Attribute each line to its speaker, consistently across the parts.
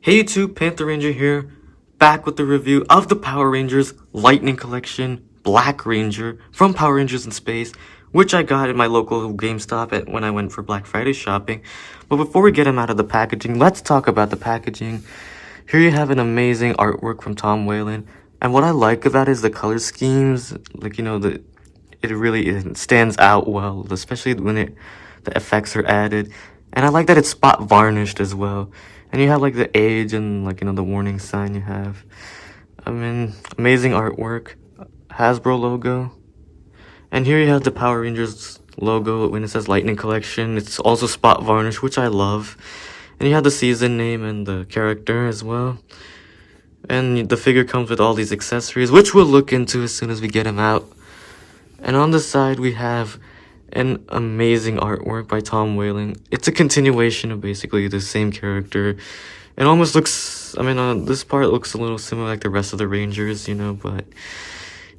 Speaker 1: Hey YouTube, Panther Ranger here, back with the review of the Power Rangers Lightning Collection Black Ranger from Power Rangers in Space, which I got at my local GameStop when I went for Black Friday shopping. But before we get him out of the packaging, let's talk about the packaging. Here you have an amazing artwork from Tom Whalen, and what I like about it is the color schemes, it stands out well, especially when the effects are added. And I like that it's spot varnished as well. And you have like the age and the warning sign you have. I mean, amazing artwork. Hasbro logo. And here you have the Power Rangers logo when it says Lightning Collection. It's also spot varnish, which I love. And you have the season name and the character as well. And the figure comes with all these accessories, which we'll look into as soon as we get him out. And on the side we have an amazing artwork by Tom Whalen. It's a continuation of basically the same character. It almost looks, this part looks a little similar like the rest of the Rangers, but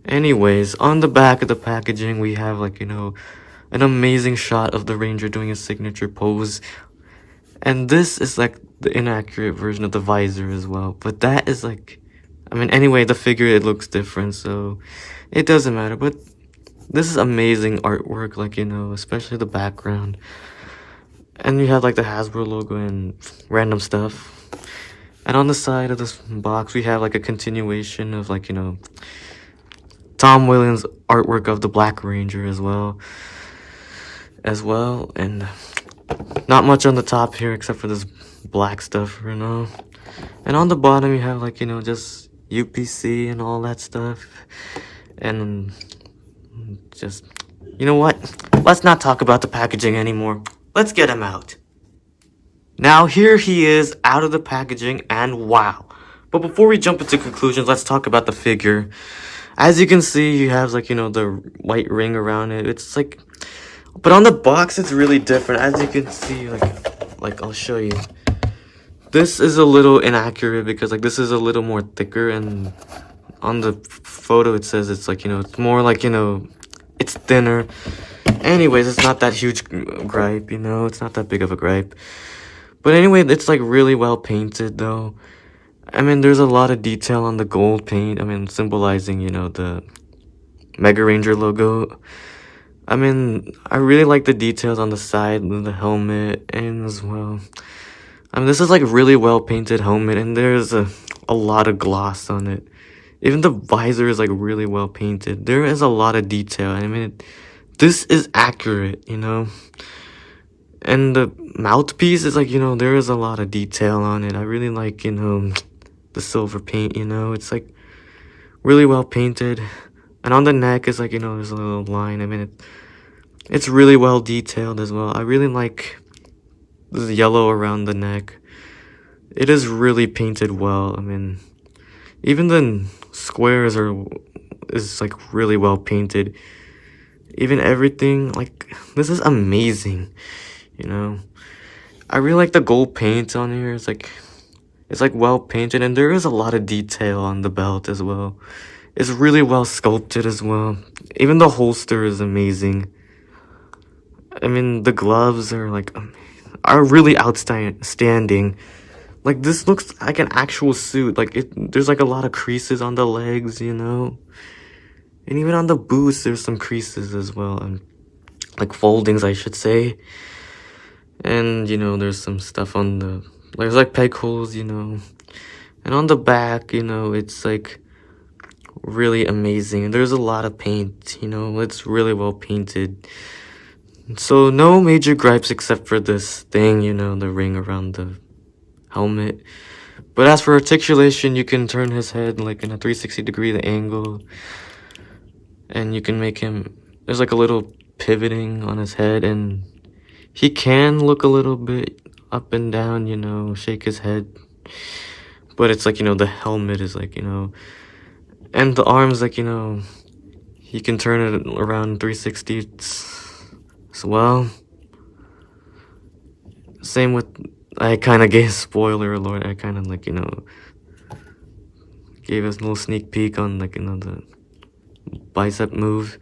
Speaker 1: anyways, on the back of the packaging we have an amazing shot of the Ranger doing a signature pose. And this is like the inaccurate version of the visor as well, but that is anyway, the figure, it looks different, so it doesn't matter. But this is amazing artwork, especially the background. And you have the Hasbro logo and random stuff. And on the side of this box, we have a continuation of Tom Whalen's artwork of the Black Ranger as well. And not much on the top here except for this black stuff, And on the bottom, you have just UPC and all that stuff. And just, you know what? Let's not talk about the packaging anymore. Let's get him out. Now here he is out of the packaging, and wow. But before we jump into conclusions, let's talk about the figure. As you can see, you have the white ring around it. It's but on the box it's really different. As you can see, I'll show you. This is a little inaccurate because this is a little more thicker, and on the photo it says it's it's more it's thinner. Anyways, it's not that huge gripe, it's not that big of a gripe. But anyway, it's really well painted though. There's a lot of detail on the gold paint, symbolizing, the Mega Ranger logo. I really like the details on the side of the helmet, and as well, this is really well painted helmet, and there's a lot of gloss on it. Even the visor is really well painted. There is a lot of detail. This is accurate, And the mouthpiece is there is a lot of detail on it. I really like, the silver paint, it's really well painted. And on the neck is there's a little line. It's really well detailed as well. I really like the yellow around the neck. It is really painted well. Even the squares is really well painted. Even everything, this is amazing, I really like the gold paint on here. It's well painted, and there is a lot of detail on the belt as well. It's really well sculpted as well. Even the holster is amazing. The gloves are really outstanding. This looks like an actual suit. There's a lot of creases on the legs, And even on the boots, there's some creases as well. And foldings, I should say. And, there's some stuff on there's peg holes, And on the back, it's really amazing. And there's a lot of paint, It's really well painted. So no major gripes except for this thing, the ring around the helmet. But as for articulation, you can turn his head in a 360-degree the angle, and you can make him, there's a little pivoting on his head, and he can look a little bit up and down, shake his head. But it's the helmet is and the arms he can turn it around 360 as well. Same with, I kind of gave, spoiler alert, I kind of gave us a little sneak peek on the bicep move.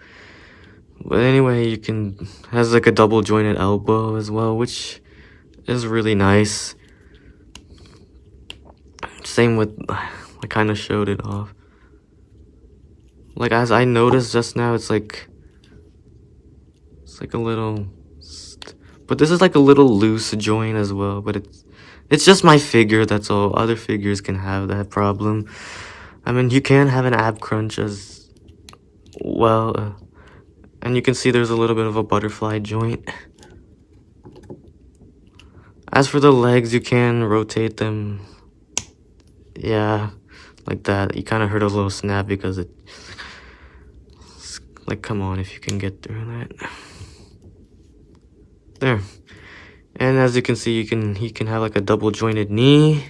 Speaker 1: But anyway, you can, has a double jointed elbow as well, which is really nice. Same with, I kind of showed it off. Like, as I noticed just now, it's like a little, but this is like a little loose joint as well. But it's just my figure, that's all. Other figures can have that problem. I mean, you can have an ab crunch as well, and you can see there's a little bit of a butterfly joint. As for the legs, you can rotate them, yeah, like that. You kind of heard a little snap because it's like, come on, if you can get through that. There. And as you can see, he can have like a double jointed knee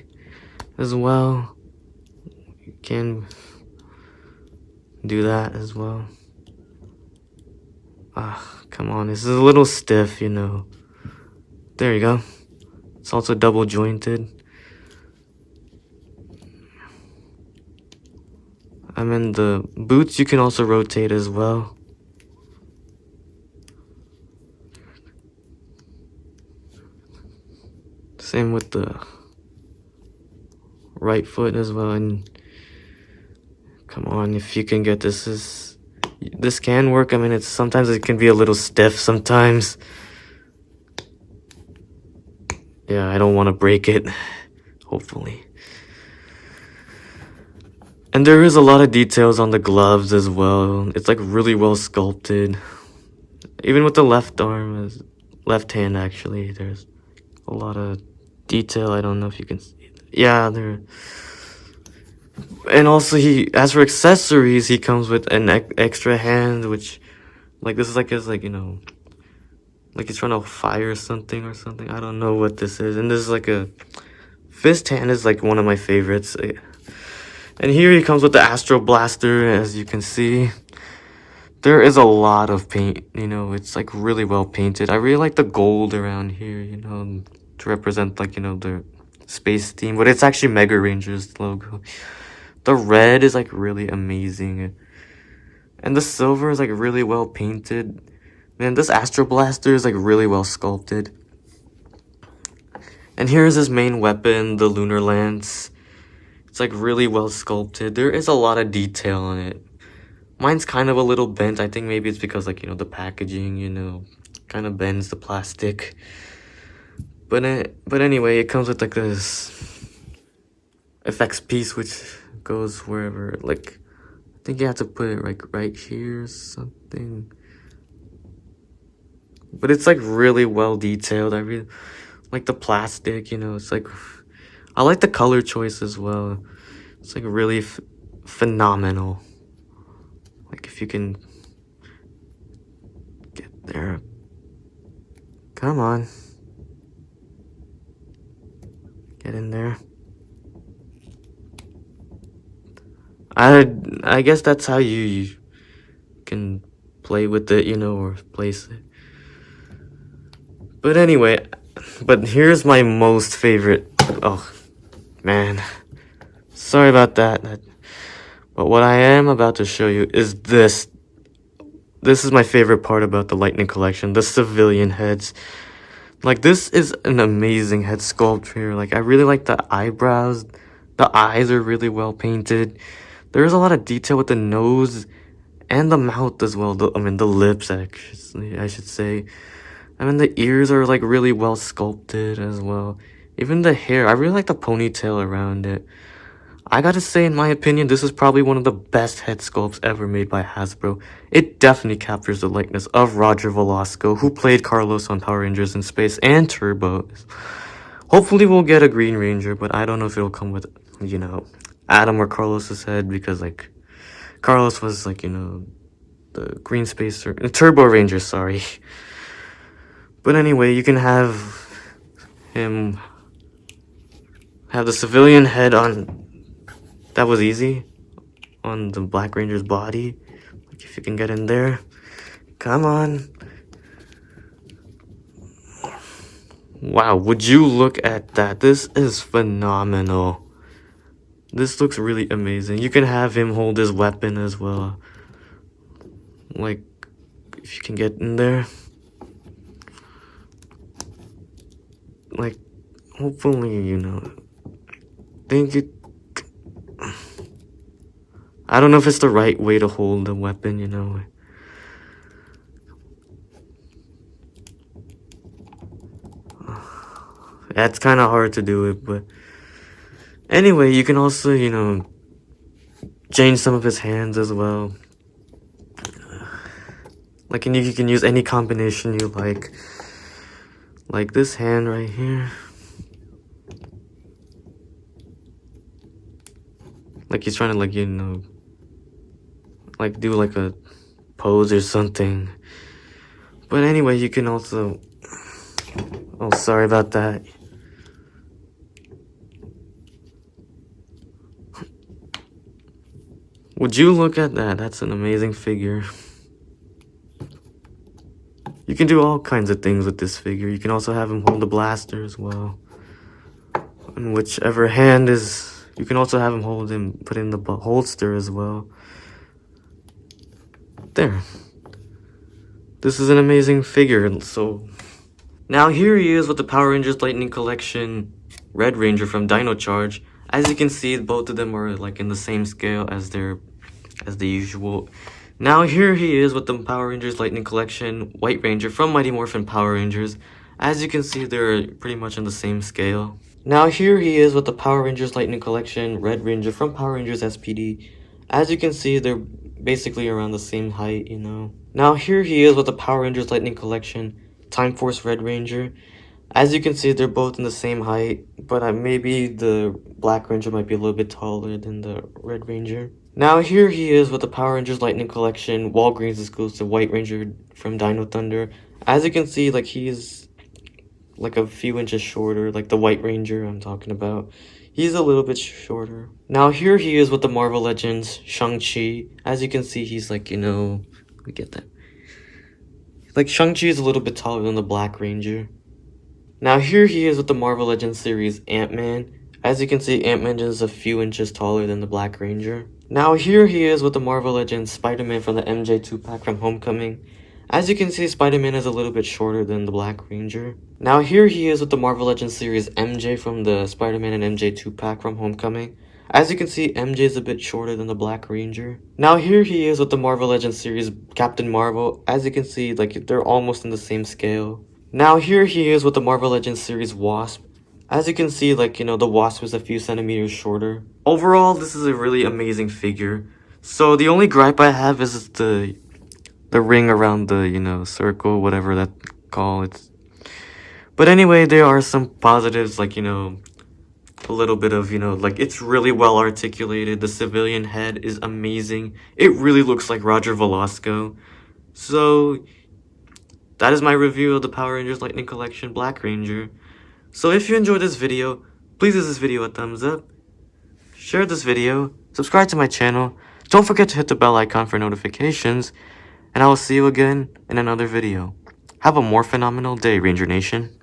Speaker 1: as well. You can do that as well. Come on, this is a little stiff, you know. There you go. It's also double jointed. I mean, the boots you can also rotate as well. Same with the right foot as well. And come on, if you can get this can work. I mean, it's sometimes it can be a little stiff sometimes. Yeah, I don't want to break it, hopefully. And there is a lot of details on the gloves as well. It's like really well sculpted. Even with the left arm, left hand actually, there's a lot of detail. I don't know if you can see it. Yeah, there. And also, as for accessories, he comes with an extra hand, which, like, this is like his, like, you know, like he's trying to fire something or something. I don't know what this is. And this is like a fist hand is like one of my favorites. And here he comes with the Astro Blaster, as you can see. There is a lot of paint, you know, it's like really well painted. I really like the gold around here, you know, to represent, like, you know, the space theme, but it's actually Mega Rangers logo. The red is like really amazing. And the silver is like really well painted. Man, this Astro Blaster is like really well sculpted. And here's his main weapon, the Lunar Lance. It's like really well sculpted. There is a lot of detail on it. Mine's kind of a little bent. I think maybe it's because, like, you know, the packaging, you know, kind of bends the plastic. But anyway, it comes with like this effects piece which goes wherever. Like, I think you have to put it like right here or something. But it's like really well detailed. I really like the plastic, you know. It's like, I like the color choice as well. It's like really phenomenal. Like, if you can get there. Come on. Get in there. I guess that's how you can play with it, you know, or place it. But anyway, but here's my most favorite. Oh, man. Sorry about that. But what I am about to show you is this. This is my favorite part about the Lightning Collection, the civilian heads. Like, this is an amazing head sculpt here. Like, I really like the eyebrows. The eyes are really well painted. There's a lot of detail with the nose and the mouth as well. I mean, the lips, actually, I should say. I mean, the ears are, like, really well sculpted as well. Even the hair, I really like the ponytail around it. I gotta say, in my opinion, this is probably one of the best head sculpts ever made by Hasbro. It definitely captures the likeness of Roger Velasco, who played Carlos on Power Rangers in Space and Turbo. Hopefully we'll get a Green Ranger, but I don't know if it'll come with, you know, Adam or Carlos's head, because, like, Carlos was, like, you know, the Green Spacer, Turbo Ranger, sorry. But anyway, you can have him have the civilian head on. That was easy. On the Black Ranger's body. Like, if you can get in there. Come on. Wow, would you look at that? This is phenomenal. This looks really amazing. You can have him hold his weapon as well. Like, if you can get in there. Like, hopefully, you know. I think I don't know if it's the right way to hold the weapon, you know. That's kind of hard to do it, but anyway, you can also, you know, change some of his hands as well. Like, and you can use any combination you like this hand right here. Like he's trying to, like, you know, like do like a pose or something. But anyway, you can also, oh, sorry about that. Would you look at that? That's an amazing figure. You can do all kinds of things with this figure. You can also have him hold a blaster as well. And whichever hand is, you can also have him hold him, put in the holster as well. There. This is an amazing figure. So now here he is with the Power Rangers Lightning Collection Red Ranger from Dino Charge. As you can see, both of them are like in the same scale as the usual. Now here he is with the Power Rangers Lightning Collection White Ranger from Mighty Morphin Power Rangers. As you can see, they're pretty much on the same scale. Now here he is with the Power Rangers Lightning Collection Red Ranger from Power Rangers SPD. As you can see, they're basically around the same height, you know. Now here he is with the Power Rangers Lightning Collection Time Force Red Ranger. As you can see, they're both in the same height, but maybe the Black Ranger might be a little bit taller than the Red Ranger. Now here he is with the Power Rangers Lightning Collection Walgreens exclusive White Ranger from Dino Thunder. As you can see, like, he's like a few inches shorter, like the White Ranger I'm talking about. He's a little bit shorter. Now here he is with the Marvel Legends Shang-Chi. As you can see, he's like, you know, let me get that. Like, Shang-Chi is a little bit taller than the Black Ranger. Now here he is with the Marvel Legends series Ant-Man. As you can see, Ant-Man is a few inches taller than the Black Ranger. Now here he is with the Marvel Legends Spider-Man from the MJ 2-pack from Homecoming. As you can see, Spider-Man is a little bit shorter than the Black Ranger. Now here he is with the Marvel Legends series MJ from the Spider-Man and MJ 2-pack from Homecoming. As you can see, MJ is a bit shorter than the Black Ranger. Now here he is with the Marvel Legends series Captain Marvel. As you can see, like, they're almost in the same scale. Now here he is with the Marvel Legends series Wasp. As you can see, like, you know, the Wasp is a few centimeters shorter. Overall, this is a really amazing figure. So the only gripe I have is the ring around the, you know, circle, whatever that call it's. But anyway, there are some positives, like, you know, a little bit of, you know, like, it's really well articulated. The civilian head is amazing. It really looks like Roger Velasco. So that is my review of the Power Rangers Lightning Collection Black Ranger. So if you enjoyed this video, please give this video a thumbs up, share this video, subscribe to my channel, don't forget to hit the bell icon for notifications, and I will see you again in another video. Have a more phenomenal day, Ranger Nation.